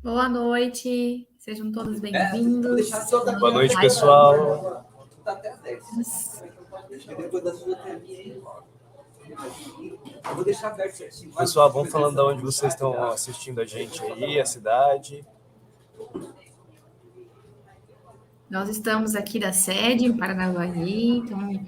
Boa noite, sejam todos bem-vindos. Boa noite, pessoal. Pessoal, vamos falando de onde vocês estão assistindo a gente aí, a cidade. Nós estamos aqui da sede em Paranavaí, então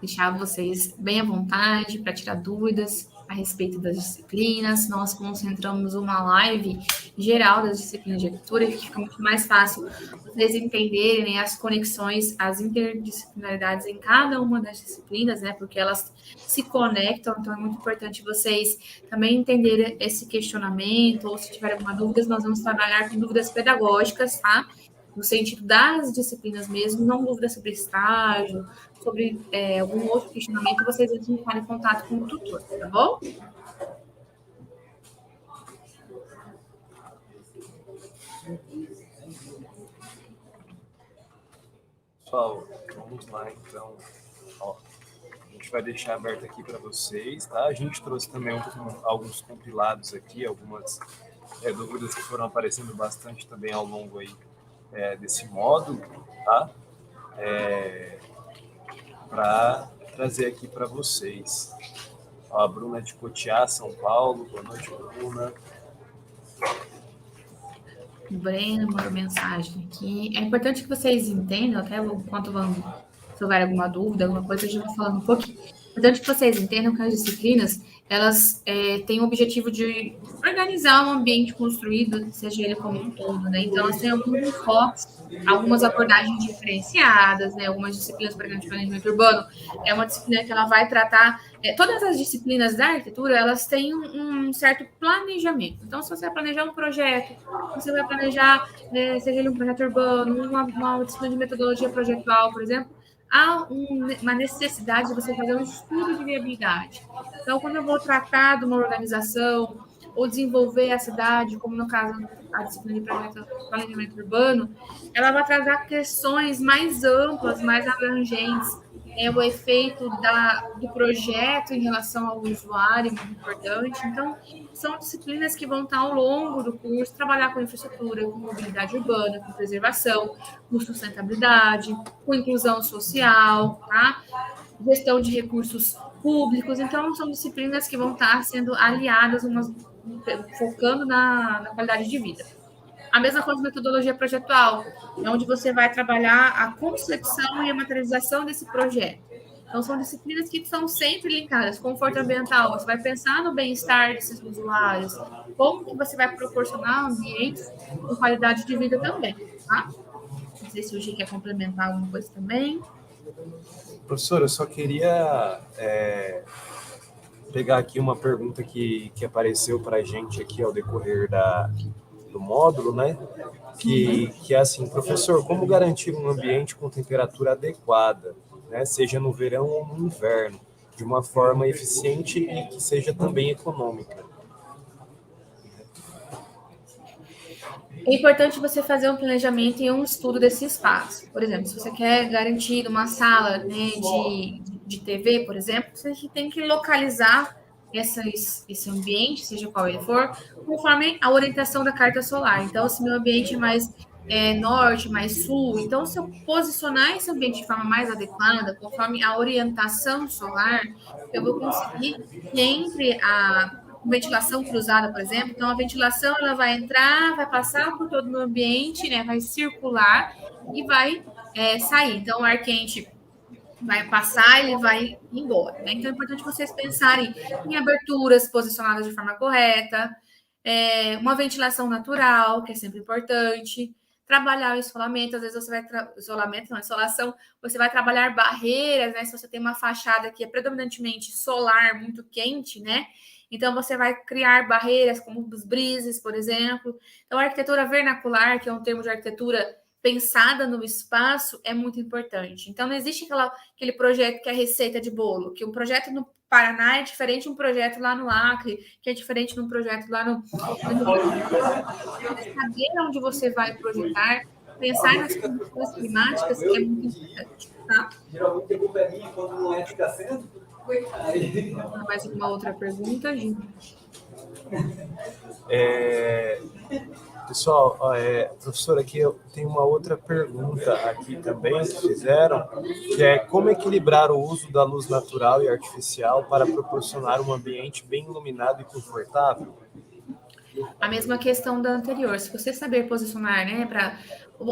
deixar vocês bem à vontade para tirar dúvidas a respeito das disciplinas. Nós concentramos uma live geral das disciplinas de arquitetura, que fica muito mais fácil vocês entenderem as conexões, as interdisciplinaridades em cada uma das disciplinas, né? Porque elas se conectam, então é muito importante vocês também entenderem esse questionamento, ou se tiver alguma dúvida, nós vamos trabalhar com dúvidas pedagógicas, tá? No sentido das disciplinas mesmo, não dúvidas sobre estágio, sobre algum outro questionamento, vocês vão entrar em contato com o tutor, tá bom? Pessoal, vamos lá então. Ó, a gente vai deixar aberto aqui para vocês, tá? A gente trouxe também alguns compilados aqui, algumas dúvidas que foram aparecendo bastante também ao longo aí desse módulo, tá? Para trazer aqui para vocês. Ó, a Bruna de Cotiá, São Paulo. Boa noite, Bruna. O Breno mandou mensagem aqui. É importante que vocês entendam, até enquanto se houver alguma dúvida, alguma coisa, a gente vai falando um pouquinho. É importante que vocês entendam que as disciplinas, elas têm o objetivo de organizar um ambiente construído, seja ele como um todo, né? Então, elas têm alguns enfoques, algumas abordagens diferenciadas, né? Algumas disciplinas, por exemplo, de planejamento urbano, é uma disciplina que ela vai tratar... todas as disciplinas da arquitetura, elas têm um certo planejamento. Então, se você vai planejar um projeto, você vai planejar, seja ele um projeto urbano, uma disciplina de metodologia projetual, por exemplo, há uma necessidade de você fazer um estudo de viabilidade. Então, quando eu vou tratar de uma organização ou desenvolver a cidade, como no caso a disciplina de planejamento urbano, ela vai trazer questões mais amplas, mais abrangentes, o efeito do projeto em relação ao usuário, muito importante. Então, são disciplinas que vão estar ao longo do curso, trabalhar com infraestrutura, com mobilidade urbana, com preservação, com sustentabilidade, com inclusão social, tá? Gestão de recursos públicos. Então, são disciplinas que vão estar sendo aliadas, focando na qualidade de vida. A mesma coisa metodologia projetual, onde você vai trabalhar a concepção e a materialização desse projeto. Então, são disciplinas que são sempre linkadas. Conforto ambiental, você vai pensar no bem-estar desses usuários, como que você vai proporcionar ambientes com qualidade de vida também, tá? Não sei se o Gi quer complementar alguma coisa também. Professor, eu só queria pegar aqui uma pergunta que apareceu para a gente aqui ao decorrer do módulo, né? Que é assim, professor, como garantir um ambiente com temperatura adequada, né? Seja no verão ou no inverno, de uma forma eficiente e que seja também econômica? É importante você fazer um planejamento e um estudo desse espaço. Por exemplo, se você quer garantir uma sala, né, de TV, por exemplo, você tem que localizar esse ambiente, seja qual ele for, conforme a orientação da carta solar. Então, se meu ambiente é mais norte, mais sul, então se eu posicionar esse ambiente de forma mais adequada, conforme a orientação solar, eu vou conseguir que entre a ventilação cruzada, por exemplo, então a ventilação ela vai entrar, vai passar por todo o ambiente, né, vai circular e vai sair. Então, o ar quente vai passar, ele vai embora. Né? Então é importante vocês pensarem em aberturas posicionadas de forma correta, uma ventilação natural, que é sempre importante, trabalhar o isolamento, às vezes você vai insolação, você vai trabalhar barreiras, né? Se você tem uma fachada que é predominantemente solar, muito quente, né? Então você vai criar barreiras como os brises, por exemplo. Então a arquitetura vernacular, que é um termo de arquitetura pensada no espaço, é muito importante. Então não existe aquele projeto que é receita de bolo, que um projeto no Paraná é diferente de um projeto lá no Acre, que é diferente de um projeto lá no saber onde você vai projetar, pensar nas condições climáticas, que é muito importante, tá? Geralmente a culpa é minha quando não é ficar sendo. Mais uma outra pergunta, gente? Pessoal, professor, aqui eu tenho uma outra pergunta aqui também que fizeram, que é como equilibrar o uso da luz natural e artificial para proporcionar um ambiente bem iluminado e confortável? A mesma questão da anterior. Se você saber posicionar, né, para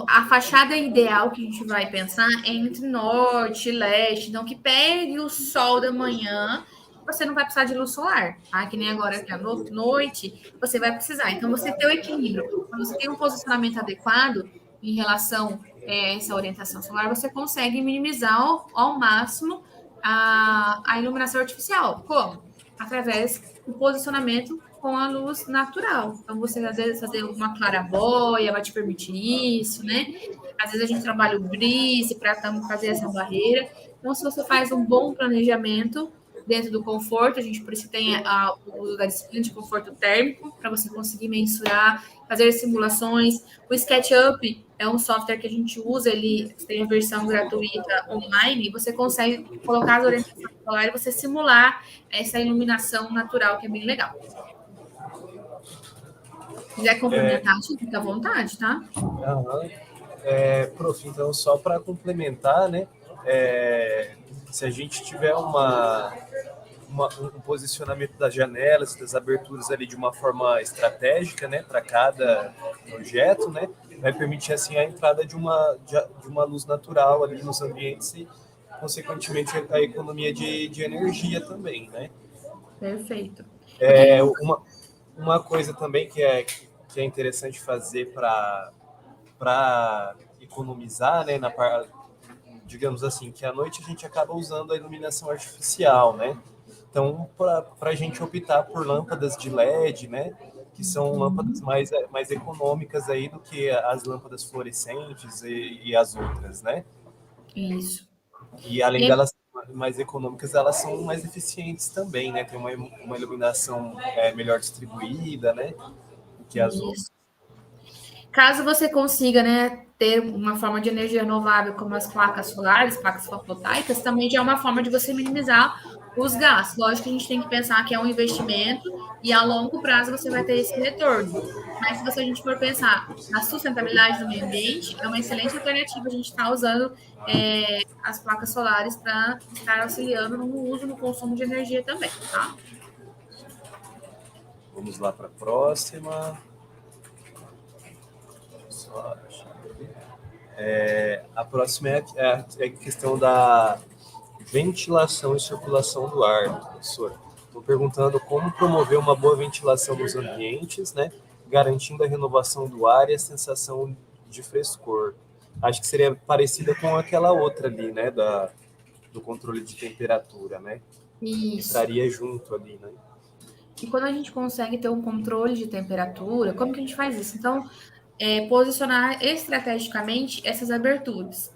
a fachada ideal que a gente vai pensar é entre norte e leste, então que pegue o sol da manhã, você não vai precisar de luz solar, tá? Que nem agora que é noite, você vai precisar. Então você tem o equilíbrio. Quando você tem um posicionamento adequado em relação a essa orientação solar, você consegue minimizar ao máximo a iluminação artificial. Como? Através do posicionamento com a luz natural. Então, você às vezes fazer uma claraboia vai te permitir isso, né? Às vezes a gente trabalha o brise para fazer essa barreira. Então, se você faz um bom planejamento dentro do conforto, a gente por isso tem o uso da disciplina de conforto térmico, para você conseguir mensurar, fazer simulações. O SketchUp é um software que a gente usa, ele tem a versão gratuita online, e você consegue colocar as orientações solares e você simular essa iluminação natural, que é bem legal. Se quiser complementar, fica à vontade, tá? Prof, então, só para complementar, né? Se a gente tiver um posicionamento das janelas, das aberturas ali de uma forma estratégica, né, para cada projeto, né, vai permitir assim a entrada de uma luz natural ali nos ambientes e, consequentemente, a economia de energia também, né? Perfeito. Uma coisa também que é interessante fazer para economizar, né, digamos assim, que à noite a gente acaba usando a iluminação artificial, né? Então, para a gente optar por lâmpadas de LED, né, que são lâmpadas mais econômicas aí do que as lâmpadas fluorescentes e as outras, né? Isso. E além delas serem mais econômicas, elas são mais eficientes também, né? Tem uma iluminação melhor distribuída, né, do que as outras. Caso você consiga, né, ter uma forma de energia renovável como as placas solares, placas fotovoltaicas, também já é uma forma de você minimizar os gastos. Lógico que a gente tem que pensar que é um investimento e a longo prazo você vai ter esse retorno. Mas se a gente for pensar na sustentabilidade do meio ambiente, é uma excelente alternativa a gente estar usando as placas solares para estar auxiliando no uso, no consumo de energia também, tá? Vamos lá para a próxima. A próxima é a questão da ventilação e circulação do ar, professor. Estou perguntando como promover uma boa ventilação nos ambientes, né, garantindo a renovação do ar e a sensação de frescor. Acho que seria parecida com aquela outra ali, né, do controle de temperatura, né? Isso. Entraria junto ali, né? E quando a gente consegue ter um controle de temperatura, como que a gente faz isso? Então, posicionar estrategicamente essas aberturas.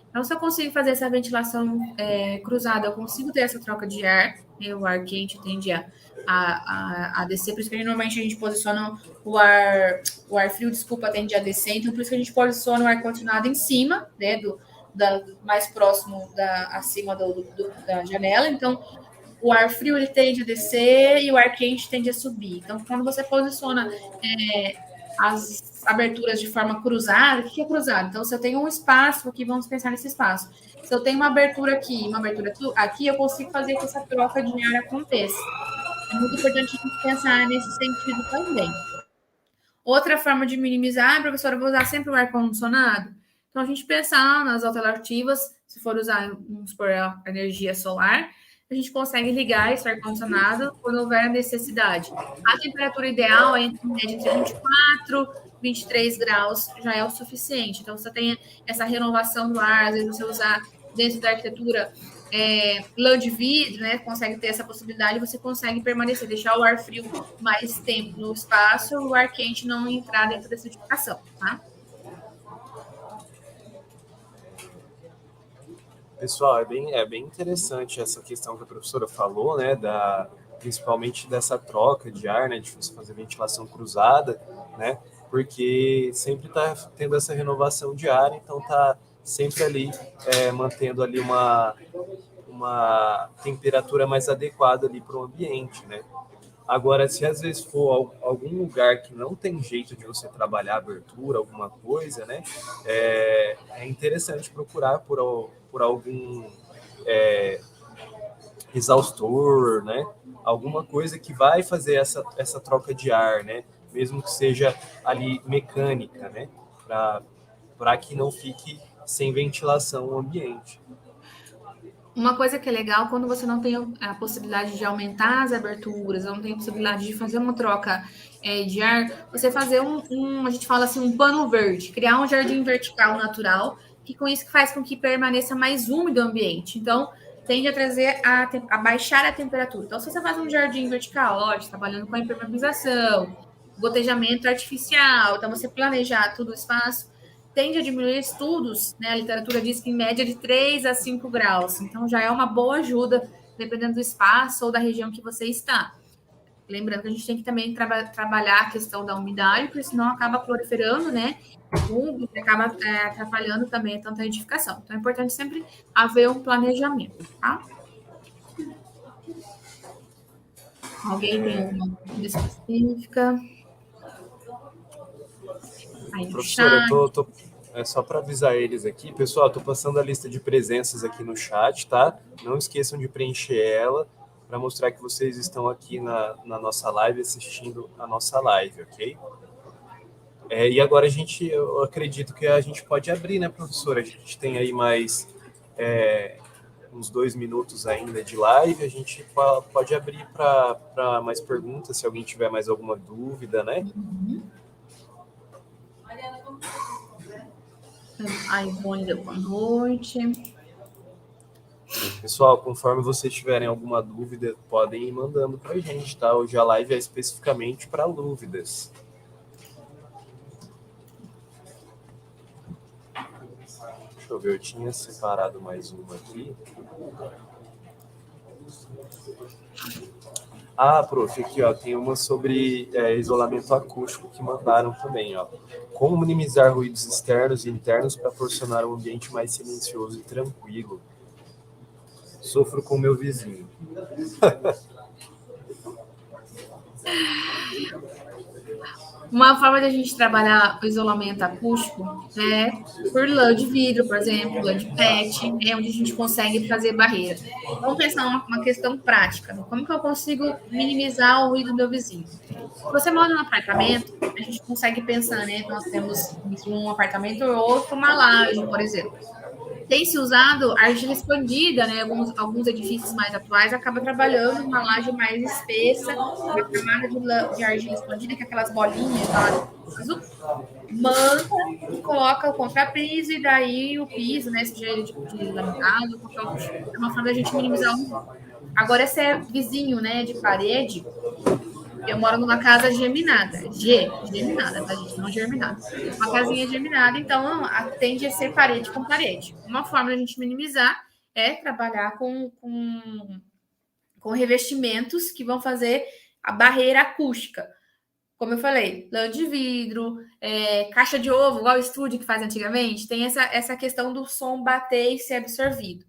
Então, se eu consigo fazer essa ventilação cruzada, eu consigo ter essa troca de ar, né? O ar quente tende a descer, por isso que normalmente a gente posiciona o ar frio, tende a descer, então por isso que a gente posiciona o ar condicionado em cima, né, mais próximo acima da janela. Então, o ar frio ele tende a descer e o ar quente tende a subir. Então, quando você posiciona as aberturas de forma cruzada, o que é cruzado? Então, se eu tenho um espaço aqui, vamos pensar nesse espaço. Se eu tenho uma abertura aqui, uma abertura aqui, eu consigo fazer que essa troca de ar aconteça. É muito importante a gente pensar nesse sentido também. Outra forma de minimizar, professora, eu vou usar sempre o ar-condicionado. Então, a gente pensar nas alternativas, se for usar, vamos supor, a energia solar, a gente consegue ligar esse ar-condicionado quando houver necessidade. A temperatura ideal é entre 24 e 23 graus, já é o suficiente. Então, você tem essa renovação do ar, às vezes você usar dentro da arquitetura lã de vidro, né? Consegue ter essa possibilidade, você consegue permanecer, deixar o ar frio mais tempo no espaço, o ar quente não entrar dentro dessa edificação, tá? Pessoal, é bem interessante essa questão que a professora falou, né, principalmente dessa troca de ar, né, de você fazer ventilação cruzada, né, porque sempre está tendo essa renovação de ar, então está sempre ali mantendo ali uma temperatura mais adequada ali para o ambiente, né. Agora, se às vezes for algum lugar que não tem jeito de você trabalhar abertura, alguma coisa, né, é interessante procurar por algum exaustor, né, alguma coisa que vai fazer essa troca de ar, né, mesmo que seja ali mecânica, né, para que não fique sem ventilação o ambiente. Uma coisa que é legal, quando você não tem a possibilidade de aumentar as aberturas, não tem a possibilidade de fazer uma troca de ar, você fazer a gente fala assim, um pano verde, criar um jardim vertical natural, que com isso faz com que permaneça mais úmido o ambiente. Então, tende a trazer a baixar a temperatura. Então, se você faz um jardim vertical, lógico, trabalhando com a impermeabilização, gotejamento artificial, então você planejar todo o espaço, tende a diminuir estudos, né? A literatura diz que em média de 3 a 5 graus. Então, já é uma boa ajuda, dependendo do espaço ou da região que você está. Lembrando que a gente tem que também trabalhar a questão da umidade, porque senão acaba proliferando, né? Fungo, e acaba atrapalhando também tanta edificação. Então, é importante sempre haver um planejamento, tá? Alguém tem alguma dúvida específica? Aí no Professora, chat. eu tô só para avisar eles aqui, pessoal, estou passando a lista de presenças aqui no chat, tá? Não esqueçam de preencher ela para mostrar que vocês estão aqui na nossa live, assistindo a nossa live, ok? E agora eu acredito que a gente pode abrir, né, professora? A gente tem aí mais uns 2 minutos ainda de live, a gente pode abrir para mais perguntas, se alguém tiver mais alguma dúvida, né? A Ivone deu boa noite. Pessoal, conforme vocês tiverem alguma dúvida, podem ir mandando para a gente, tá? Hoje a live é especificamente para dúvidas. Deixa eu ver, eu tinha separado mais uma aqui. Ah, prof, aqui ó, tem uma sobre isolamento acústico que mandaram também, ó. Como minimizar ruídos externos e internos para proporcionar um ambiente mais silencioso e tranquilo. Sofro com meu vizinho. Uma forma de a gente trabalhar o isolamento acústico é por lã de vidro, por exemplo, lã de PET, onde a gente consegue fazer barreira. Vamos pensar uma questão prática, né? Como que eu consigo minimizar o ruído do meu vizinho? Se você mora num apartamento, a gente consegue pensar, né? Nós temos um apartamento ou outro, uma laje, por exemplo. Tem se usado argila expandida, né? Alguns edifícios mais atuais acabam trabalhando uma laje mais espessa, uma camada de argila expandida, que é aquelas bolinhas lá azul, manta e coloca o contrapiso, e daí o piso, né? Seja ele de laminado, qualquer outro tipo. É uma forma da gente minimizar o. Agora, esse é vizinho, né? De parede. Eu moro numa casa geminada. Geminada, tá, gente? Não germinada. Uma casinha geminada, então tende a ser parede com parede. Uma forma da gente minimizar é trabalhar com revestimentos que vão fazer a barreira acústica. Como eu falei, lã de vidro, caixa de ovo, igual o estúdio que faz antigamente, tem essa questão do som bater e ser absorvido.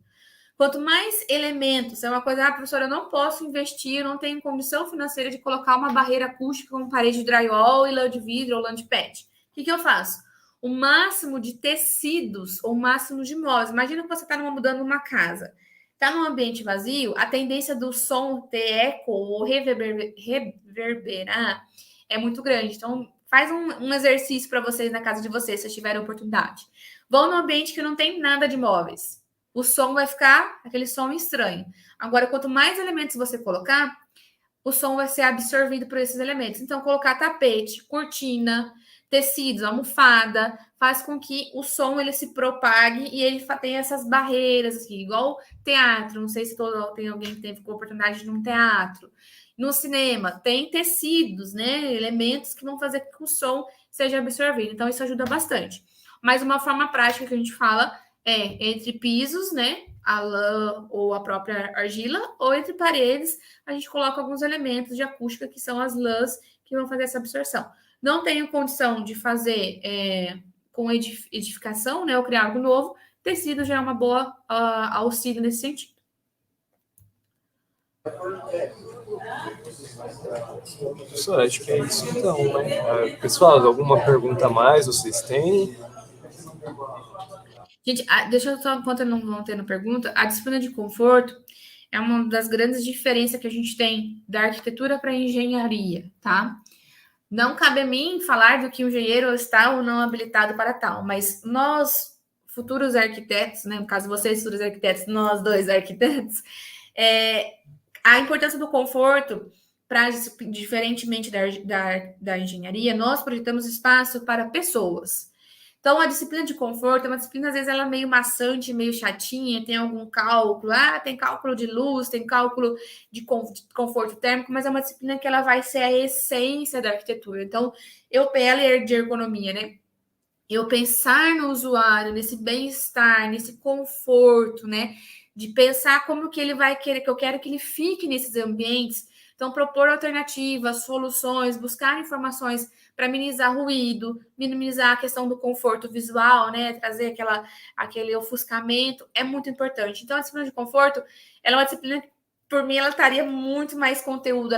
Quanto mais elementos, é uma coisa, professora, eu não posso investir, eu não tenho condição financeira de colocar uma barreira acústica como parede de drywall e lã de vidro ou lã de PET. O que eu faço? O máximo de tecidos ou o máximo de móveis. Imagina que você está mudando uma casa. Está num ambiente vazio, a tendência do som ter eco ou reverberar é muito grande. Então, faz um exercício para vocês na casa de vocês, se tiverem oportunidade. Vão num ambiente que não tem nada de móveis. O som vai ficar aquele som estranho. Agora, quanto mais elementos você colocar, o som vai ser absorvido por esses elementos. Então, colocar tapete, cortina, tecidos, almofada, faz com que o som ele se propague e ele tenha essas barreiras, assim, igual teatro. Não sei se tem alguém que teve a oportunidade de ir num teatro. No cinema, tem tecidos, né? Elementos que vão fazer com que o som seja absorvido. Então, isso ajuda bastante. Mas uma forma prática que a gente fala entre pisos, né? A lã ou a própria argila, ou entre paredes, a gente coloca alguns elementos de acústica, que são as lãs, que vão fazer essa absorção. Não tenho condição de fazer com edificação, né? Ou criar algo novo, tecido já é uma boa auxílio nesse sentido. Professor, acho que é isso então, né? Pessoal, alguma pergunta a mais vocês têm? Gente, deixa eu só, enquanto não vão tendo pergunta, a disciplina de conforto é uma das grandes diferenças que a gente tem da arquitetura para a engenharia, tá? Não cabe a mim falar do que o engenheiro está ou não habilitado para tal, mas nós, futuros arquitetos, né, no caso vocês, futuros arquitetos, nós dois arquitetos, a importância do conforto, diferentemente da engenharia, nós projetamos espaço para pessoas. Então, a disciplina de conforto é uma disciplina, às vezes, ela é meio maçante, meio chatinha, tem algum cálculo, tem cálculo de luz, tem cálculo de conforto térmico, mas é uma disciplina que ela vai ser a essência da arquitetura. Então, ela de ergonomia, né? Eu pensar no usuário, nesse bem-estar, nesse conforto, né? De pensar como que ele vai querer, que eu quero que ele fique nesses ambientes. Então, propor alternativas, soluções, buscar informações para minimizar ruído, minimizar a questão do conforto visual, né? Trazer aquele ofuscamento é muito importante. Então, a disciplina de conforto, ela é uma disciplina que, por mim, ela estaria muito mais conteúdo.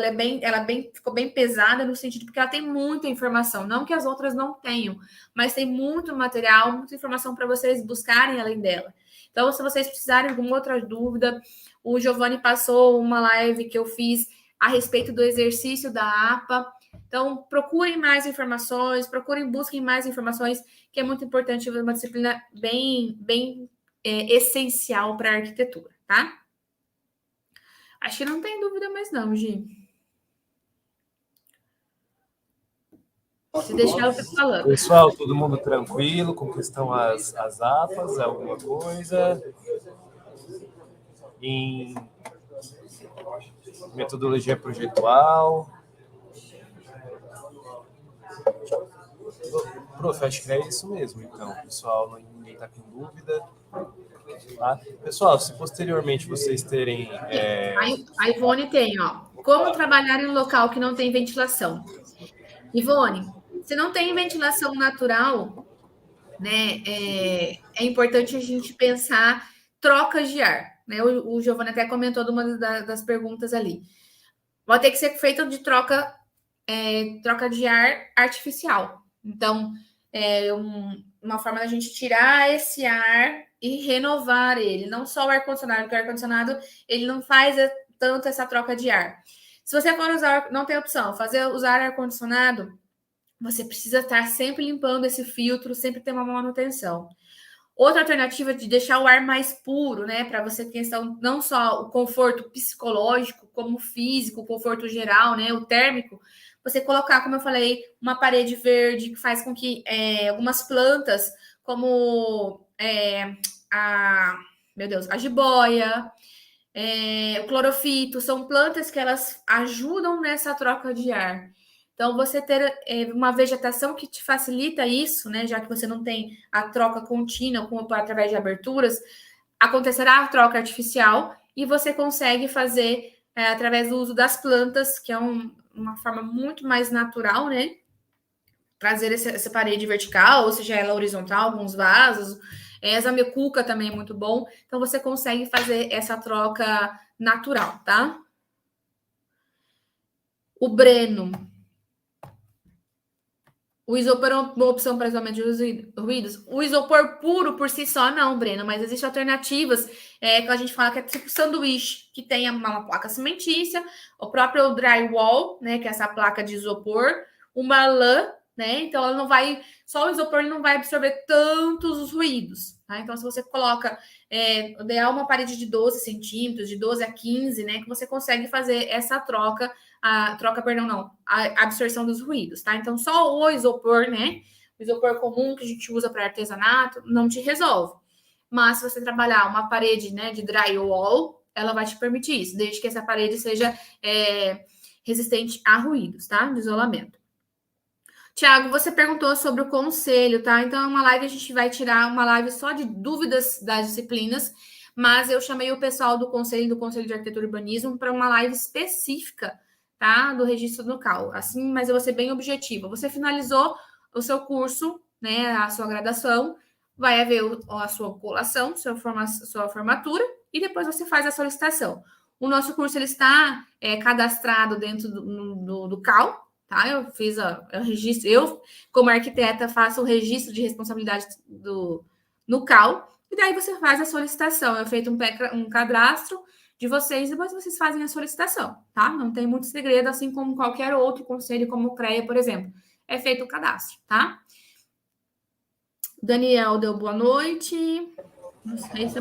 Ficou bem pesada no sentido porque ela tem muita informação. Não que as outras não tenham, mas tem muito material, muita informação para vocês buscarem além dela. Então, se vocês precisarem de alguma outra dúvida, o Giovanni passou uma live que eu fiz a respeito do exercício da APA. Então, procurem mais informações, busquem mais informações, que é muito importante, uma disciplina bem essencial para a arquitetura, tá? Acho que não tem dúvida mais não, Gi. Se deixar, eu fico falando. Pessoal, todo mundo tranquilo com questão às APAs, alguma coisa? Em metodologia projetual? Prof, acho que é isso mesmo, então. Pessoal, ninguém está com dúvida. Tá? Pessoal, se posteriormente vocês terem... A Ivone tem, como trabalhar em um local que não tem ventilação. Ivone, se não tem ventilação natural, né, é importante a gente pensar trocas de ar. Né? O Giovanni até comentou de uma das perguntas ali. Vai ter que ser feito de troca de ar artificial. Então, uma forma da gente tirar esse ar e renovar ele. Não só o ar-condicionado, porque o ar-condicionado ele não faz tanto essa troca de ar. Se você for usar, não tem opção, usar ar-condicionado, você precisa estar sempre limpando esse filtro, sempre ter uma manutenção. Outra alternativa é de deixar o ar mais puro, né? Para você ter não só o conforto psicológico, como físico, o conforto geral, né? O térmico. Você colocar, como eu falei, uma parede verde que faz com que algumas plantas, como a jiboia, o clorofito, são plantas que elas ajudam nessa troca de ar. Então, você ter uma vegetação que te facilita isso, né? Já que você não tem a troca contínua através de aberturas, acontecerá a troca artificial e você consegue fazer através do uso das plantas, que é uma forma muito mais natural, né? Trazer essa parede vertical, ou seja, ela horizontal, alguns vasos, Examecuca também é muito bom. Então, você consegue fazer essa troca natural, tá? O Breno. O isopor é uma opção para isolamento de ruídos? O isopor puro por si só, não, Breno, mas existem alternativas que a gente fala que é tipo sanduíche, que tem uma placa cimentícia, o próprio drywall, né, que é essa placa de isopor, uma lã, né, então ela não vai, só o isopor ele não vai absorver tantos os ruídos, tá? Então, se você coloca, ideal uma parede de 12 centímetros, de 12 a 15, né, que você consegue fazer essa troca, a absorção dos ruídos, tá? Então, só o isopor, né? O isopor comum que a gente usa para artesanato não te resolve. Mas se você trabalhar uma parede, né, de drywall, ela vai te permitir isso, desde que essa parede seja resistente a ruídos, tá? De isolamento. Tiago, você perguntou sobre o conselho, tá? Então, é uma live, a gente vai tirar uma live só de dúvidas das disciplinas, mas eu chamei o pessoal do Conselho de Arquitetura e Urbanismo para uma live específica, tá? Do registro do CAL. Assim, mas eu vou ser bem objetiva. Você finalizou o seu curso, né? A sua graduação, vai haver a sua colação, sua formatura, e depois você faz a solicitação. O nosso curso ele está cadastrado dentro do CAL, tá? Eu fiz o registro, eu, como arquiteta, faço o registro de responsabilidade no CAL, e daí você faz a solicitação. É feito um cadastro de vocês, e depois vocês fazem a solicitação, tá? Não tem muito segredo, assim como qualquer outro conselho, como o CREA, por exemplo. É feito o cadastro, tá? Daniel deu boa noite. Não sei se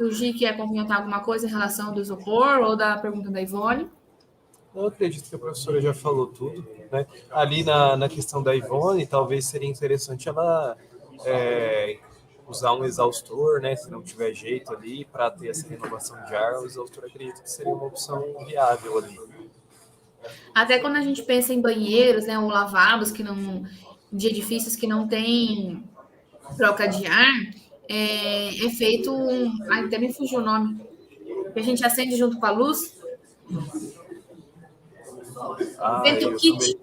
o Gi quer comentar alguma coisa em relação ao do isopor ou da pergunta da Ivone. Eu acredito que a professora já falou tudo, né? Ali na questão da Ivone, talvez seria interessante ela usar um exaustor, né? Se não tiver jeito ali, para ter essa renovação de ar, o exaustor acredito que seria uma opção viável ali. Até quando a gente pensa em banheiros, né, ou lavabos de edifícios que não tem troca de ar, é feito até me fugiu o nome, que a gente acende junto com a luz. Vento kit.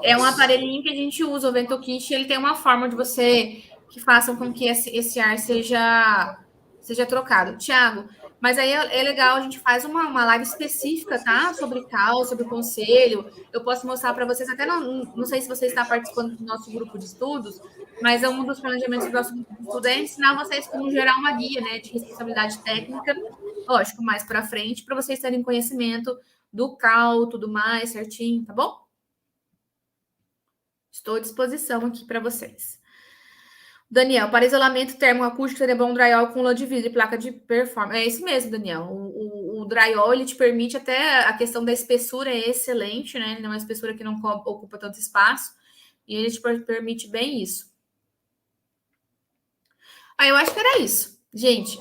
É um aparelhinho que a gente usa, o Vento Kit, ele tem uma forma de você que faça com que esse ar seja trocado. Tiago, mas aí é legal, a gente faz uma live específica, tá? Sobre CAL, sobre o conselho. Eu posso mostrar para vocês, até não sei se você está participando do nosso grupo de estudos, mas um dos planejamentos do nosso grupo de estudos é ensinar vocês como gerar uma guia, né, de responsabilidade técnica, lógico, mais para frente, para vocês terem conhecimento do CAL, tudo mais, certinho, tá bom? Estou à disposição aqui para vocês. Daniel, para isolamento térmico-acústico, seria bom um drywall com lã de vidro e placa de performance. É isso mesmo, Daniel. O drywall, ele te permite até a questão da espessura é excelente, né? Ele é uma espessura que não ocupa tanto espaço e ele te permite bem isso. Eu acho que era isso. Gente,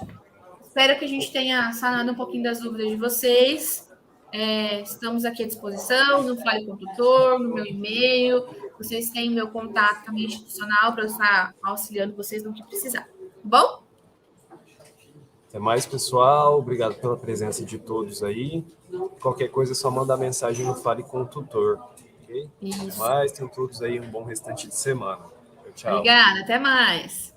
espero que a gente tenha sanado um pouquinho das dúvidas de vocês. Estamos aqui à disposição, no Fale com o Tutor, no meu e-mail. Vocês têm meu contato também institucional para eu estar auxiliando vocês no que precisar. Tá bom? Até mais, pessoal. Obrigado pela presença de todos aí. Qualquer coisa é só mandar mensagem no Fale com o Tutor. Okay? Isso. Até mais. Tenham todos aí um bom restante de semana. Tchau. Obrigada. Até mais.